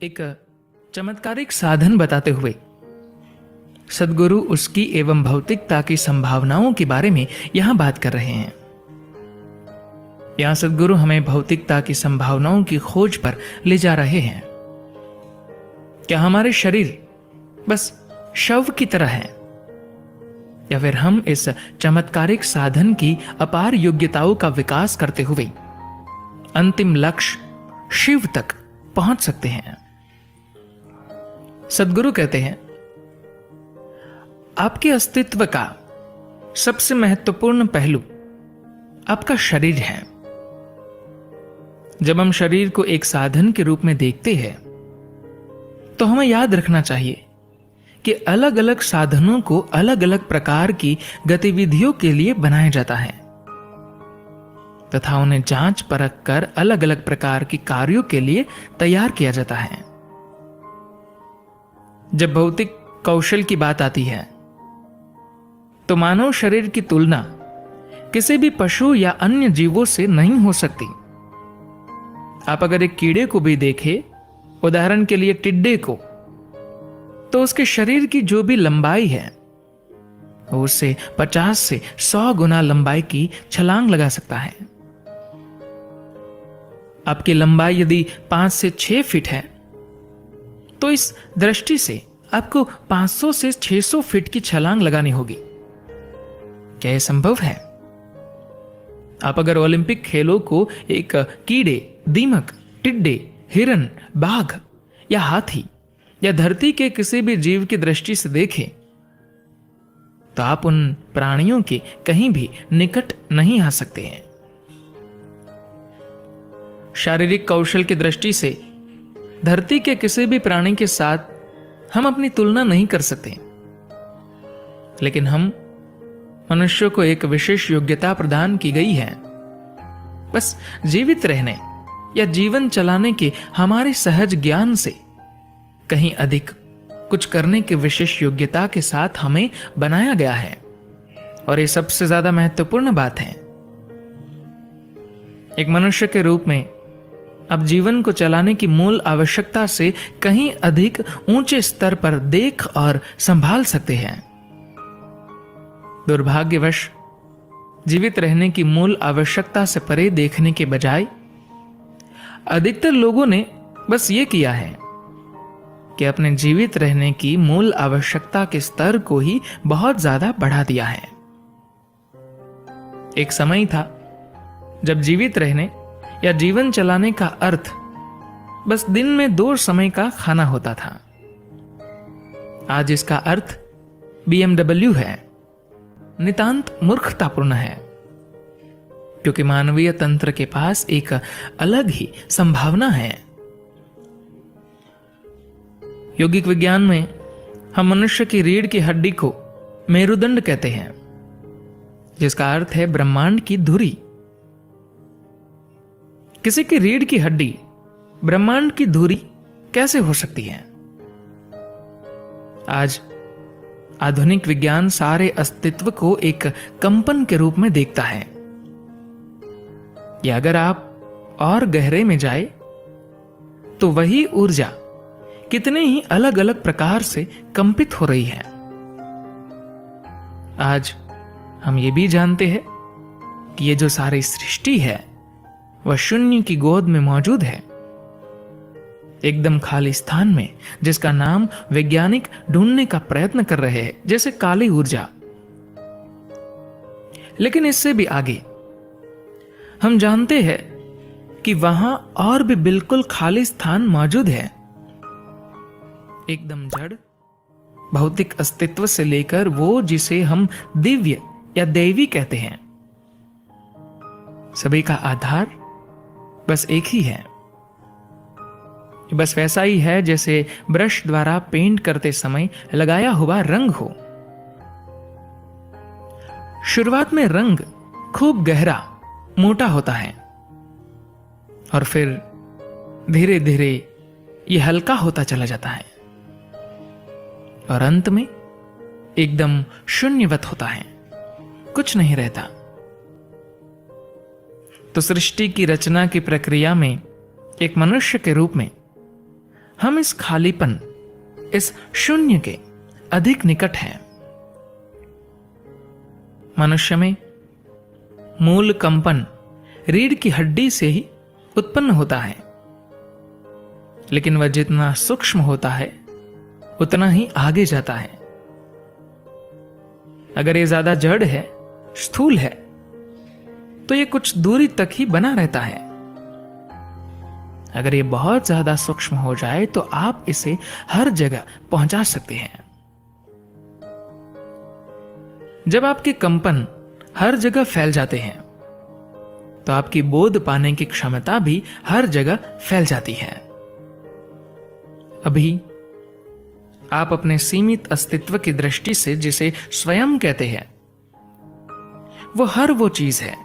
एक चमत्कारिक साधन बताते हुए सद्गुरु उसकी एवं भौतिकता की संभावनाओं के बारे में यहां बात कर रहे हैं। यहां सद्गुरु हमें भौतिकता की संभावनाओं की खोज पर ले जा रहे हैं। क्या हमारे शरीर बस शव की तरह है, या फिर हम इस चमत्कारिक साधन की अपार योग्यताओं का विकास करते हुए अंतिम लक्ष्य शिव तक पहुंच सकते हैं? सद्गुरु कहते हैं, आपके अस्तित्व का सबसे महत्वपूर्ण पहलू आपका शरीर है। जब हम शरीर को एक साधन के रूप में देखते हैं तो हमें याद रखना चाहिए कि अलग अलग साधनों को अलग अलग प्रकार की गतिविधियों के लिए बनाया जाता है तथा उन्हें जांच परख कर अलग अलग प्रकार के कार्यों के लिए तैयार किया जाता है। जब भौतिक कौशल की बात आती है तो मानव शरीर की तुलना किसी भी पशु या अन्य जीवों से नहीं हो सकती। आप अगर एक कीड़े को भी देखें, उदाहरण के लिए टिड्डे को, तो उसके शरीर की जो भी लंबाई है वो उससे 50 से 100 गुना लंबाई की छलांग लगा सकता है। आपकी लंबाई यदि 5 से 6 फीट है तो इस दृष्टि से आपको 500 से 600 फीट की छलांग लगानी होगी। क्या यह संभव है? आप अगर ओलंपिक खेलों को एक कीड़े, दीमक, टिड्डे, हिरन, बाघ या हाथी या धरती के किसी भी जीव की दृष्टि से देखें तो आप उन प्राणियों के कहीं भी निकट नहीं आ सकते हैं। शारीरिक कौशल की दृष्टि से धरती के किसी भी प्राणी के साथ हम अपनी तुलना नहीं कर सकते, लेकिन हम मनुष्य को एक विशेष योग्यता प्रदान की गई है। बस जीवित रहने या जीवन चलाने के हमारे सहज ज्ञान से कहीं अधिक कुछ करने की विशेष योग्यता के साथ हमें बनाया गया है, और ये सबसे ज्यादा महत्वपूर्ण बात है। एक मनुष्य के रूप में अब जीवन को चलाने की मूल आवश्यकता से कहीं अधिक ऊंचे स्तर पर देख और संभाल सकते हैं। दुर्भाग्यवश जीवित रहने की मूल आवश्यकता से परे देखने के बजाय अधिकतर लोगों ने बस ये किया है कि अपने जीवित रहने की मूल आवश्यकता के स्तर को ही बहुत ज्यादा बढ़ा दिया है। एक समय था जब जीवित रहने या जीवन चलाने का अर्थ बस दिन में 2 समय का खाना होता था। आज इसका अर्थ BMW है। नितांत मूर्खतापूर्ण है, क्योंकि मानवीय तंत्र के पास एक अलग ही संभावना है। यौगिक विज्ञान में हम मनुष्य की रीढ़ की हड्डी को मेरुदंड कहते हैं, जिसका अर्थ है ब्रह्मांड की धुरी। किसी की रीढ़ की हड्डी ब्रह्मांड की धुरी कैसे हो सकती है? आज आधुनिक विज्ञान सारे अस्तित्व को एक कंपन के रूप में देखता है। या अगर आप और गहरे में जाए तो वही ऊर्जा कितने ही अलग अलग प्रकार से कंपित हो रही है। आज हम ये भी जानते हैं कि ये जो सारी सृष्टि है वह शून्य की गोद में मौजूद है, एकदम खाली स्थान में, जिसका नाम वैज्ञानिक ढूंढने का प्रयत्न कर रहे हैं, जैसे काली ऊर्जा। लेकिन इससे भी आगे हम जानते हैं कि वहां और भी बिल्कुल खाली स्थान मौजूद है, एकदम जड़ भौतिक अस्तित्व से लेकर वो जिसे हम दिव्य या दैवी कहते हैं। सभी का आधार बस एक ही है। बस वैसा ही है जैसे ब्रश द्वारा पेंट करते समय लगाया हुआ रंग हो। शुरुआत में रंग खूब गहरा, मोटा होता है, और फिर धीरे धीरे यह हल्का होता चला जाता है, और अंत में एकदम शून्यवत होता है, कुछ नहीं रहता। तो सृष्टि की रचना की प्रक्रिया में एक मनुष्य के रूप में हम इस खालीपन, इस शून्य के अधिक निकट हैं। मनुष्य में मूल कंपन रीढ़ की हड्डी से ही उत्पन्न होता है, लेकिन वह जितना सूक्ष्म होता है उतना ही आगे जाता है। अगर ये ज्यादा जड़ है, स्थूल है, तो ये कुछ दूरी तक ही बना रहता है। अगर ये बहुत ज्यादा सूक्ष्म हो जाए तो आप इसे हर जगह पहुंचा सकते हैं। जब आपके कंपन हर जगह फैल जाते हैं तो आपकी बोध पाने की क्षमता भी हर जगह फैल जाती है। अभी आप अपने सीमित अस्तित्व की दृष्टि से जिसे स्वयं कहते हैं, वो हर वो चीज है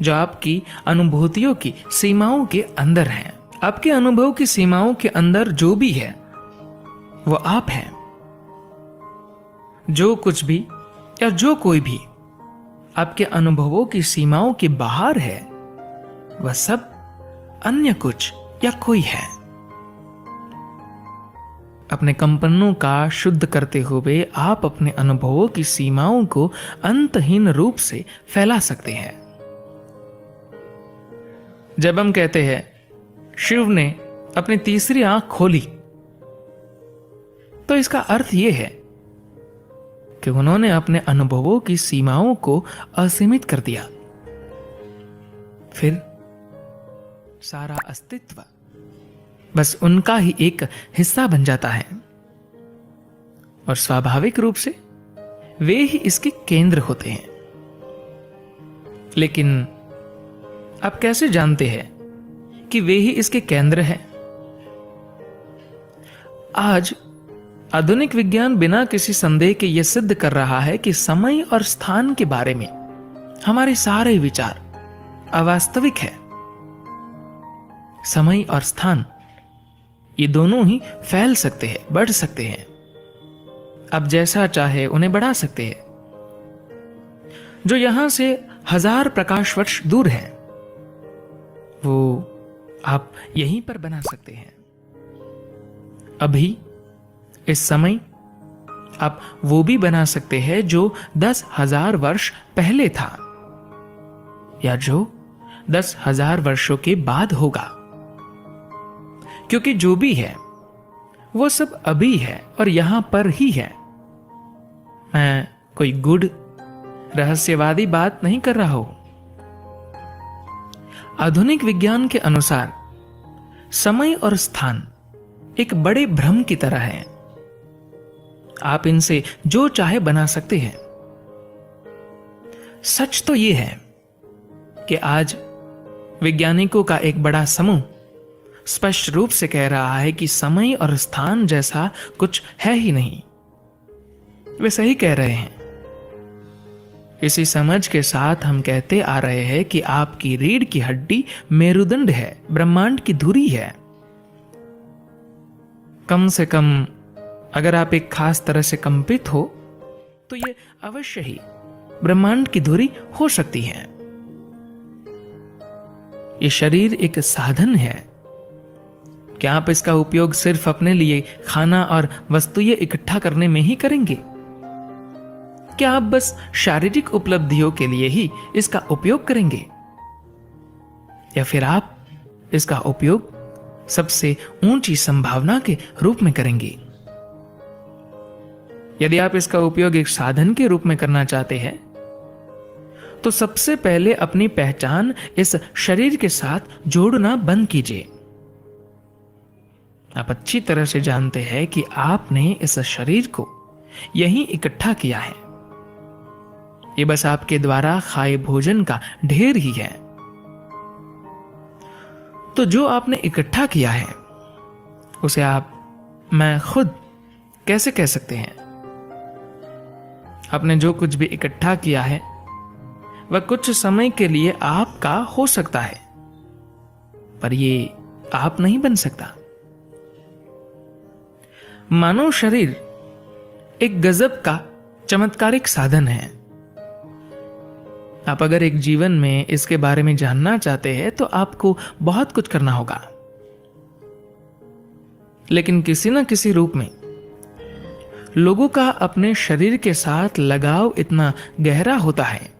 जो आपकी अनुभूतियों की सीमाओं के अंदर है। आपके अनुभव की सीमाओं के अंदर जो भी है वो आप हैं। जो कुछ भी या जो कोई भी आपके अनुभवों की सीमाओं के बाहर है, वह सब अन्य कुछ या कोई है। अपने कंपनों का शुद्ध करते हुए आप अपने अनुभवों की सीमाओं को अंतहीन रूप से फैला सकते हैं। जब हम कहते हैं शिव ने अपनी तीसरी आंख खोली, तो इसका अर्थ यह है कि उन्होंने अपने अनुभवों की सीमाओं को असीमित कर दिया। फिर सारा अस्तित्व बस उनका ही एक हिस्सा बन जाता है और स्वाभाविक रूप से वे ही इसके केंद्र होते हैं। लेकिन आप कैसे जानते हैं कि वे ही इसके केंद्र हैं? आज आधुनिक विज्ञान बिना किसी संदेह के यह सिद्ध कर रहा है कि समय और स्थान के बारे में हमारे सारे विचार अवास्तविक है। समय और स्थान ये दोनों ही फैल सकते हैं, बढ़ सकते हैं। आप जैसा चाहे उन्हें बढ़ा सकते हैं। जो यहां से 1000 प्रकाश वर्ष दूर है, वो आप यहीं पर बना सकते हैं। अभी इस समय आप वो भी बना सकते हैं जो 10,000 वर्ष पहले था, या जो 10,000 वर्षों के बाद होगा। क्योंकि जो भी है वो सब अभी है और यहां पर ही है। मैं कोई गुड़ रहस्यवादी बात नहीं कर रहा हूं। आधुनिक विज्ञान के अनुसार समय और स्थान एक बड़े भ्रम की तरह है। आप इनसे जो चाहे बना सकते हैं। सच तो यह है कि आज वैज्ञानिकों का एक बड़ा समूह स्पष्ट रूप से कह रहा है कि समय और स्थान जैसा कुछ है ही नहीं। वे सही कह रहे हैं। इसी समझ के साथ हम कहते आ रहे हैं कि आपकी रीढ़ की हड्डी मेरुदंड है, ब्रह्मांड की धुरी है। कम से कम अगर आप एक खास तरह से कंपित हो तो यह अवश्य ही ब्रह्मांड की धुरी हो सकती है। यह शरीर एक साधन है। क्या आप इसका उपयोग सिर्फ अपने लिए खाना और वस्तुएं इकट्ठा करने में ही करेंगे? क्या आप बस शारीरिक उपलब्धियों के लिए ही इसका उपयोग करेंगे, या फिर आप इसका उपयोग सबसे ऊंची संभावना के रूप में करेंगे? यदि आप इसका उपयोग एक साधन के रूप में करना चाहते हैं, तो सबसे पहले अपनी पहचान इस शरीर के साथ जोड़ना बंद कीजिए। आप अच्छी तरह से जानते हैं कि आपने इस शरीर को यहीं इकट्ठा किया है। ये बस आपके द्वारा खाए भोजन का ढेर ही है। तो जो आपने इकट्ठा किया है उसे आप मैं खुद कैसे कह सकते हैं? आपने जो कुछ भी इकट्ठा किया है वह कुछ समय के लिए आपका हो सकता है, पर यह आप नहीं बन सकता। मानव शरीर एक गजब का चमत्कारिक साधन है। आप अगर एक जीवन में इसके बारे में जानना चाहते हैं तो आपको बहुत कुछ करना होगा। लेकिन किसी न किसी रूप में लोगों का अपने शरीर के साथ लगाव इतना गहरा होता है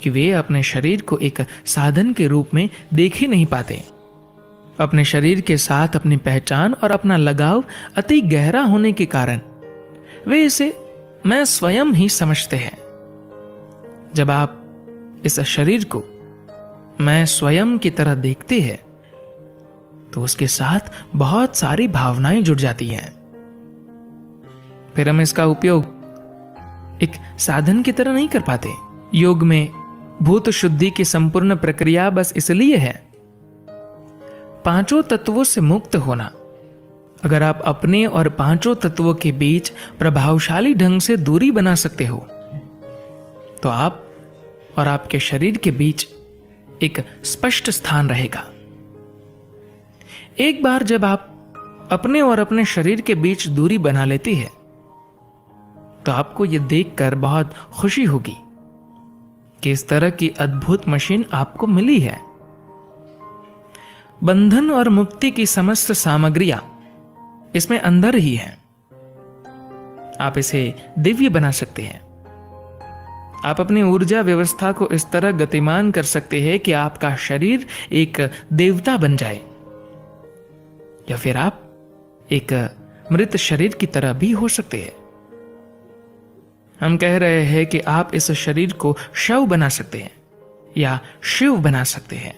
कि वे अपने शरीर को एक साधन के रूप में देख ही नहीं पाते। अपने शरीर के साथ अपनी पहचान और अपना लगाव अति गहरा होने के कारण वे इसे मैं स्वयं ही समझते हैं। जब आप इस शरीर को मैं स्वयं की तरह देखते हैं तो उसके साथ बहुत सारी भावनाएं जुड़ जाती हैं। फिर हम इसका उपयोग एक साधन की तरह नहीं कर पाते। योग में भूत शुद्धि की संपूर्ण प्रक्रिया बस इसलिए है पांचों तत्वों से मुक्त होना। अगर आप अपने और पांचों तत्वों के बीच प्रभावशाली ढंग से दूरी बना सकते हो तो आप और आपके शरीर के बीच एक स्पष्ट स्थान रहेगा। एक बार जब आप अपने और अपने शरीर के बीच दूरी बना लेती है तो आपको यह देखकर बहुत खुशी होगी कि इस तरह की अद्भुत मशीन आपको मिली है। बंधन और मुक्ति की समस्त सामग्रियां इसमें अंदर ही है। आप इसे दिव्य बना सकते हैं। आप अपनी ऊर्जा व्यवस्था को इस तरह गतिमान कर सकते हैं कि आपका शरीर एक देवता बन जाए, या फिर आप एक मृत शरीर की तरह भी हो सकते हैं। हम कह रहे हैं कि आप इस शरीर को शव बना सकते हैं या शिव बना सकते हैं।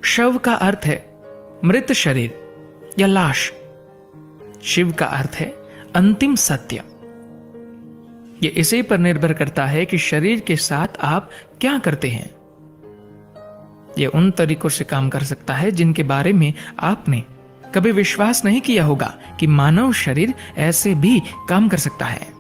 शव का अर्थ है मृत शरीर या लाश। शिव का अर्थ है अंतिम सत्य। यह इसी पर निर्भर करता है कि शरीर के साथ आप क्या करते हैं। यह उन तरीकों से काम कर सकता है जिनके बारे में आपने कभी विश्वास नहीं किया होगा कि मानव शरीर ऐसे भी काम कर सकता है।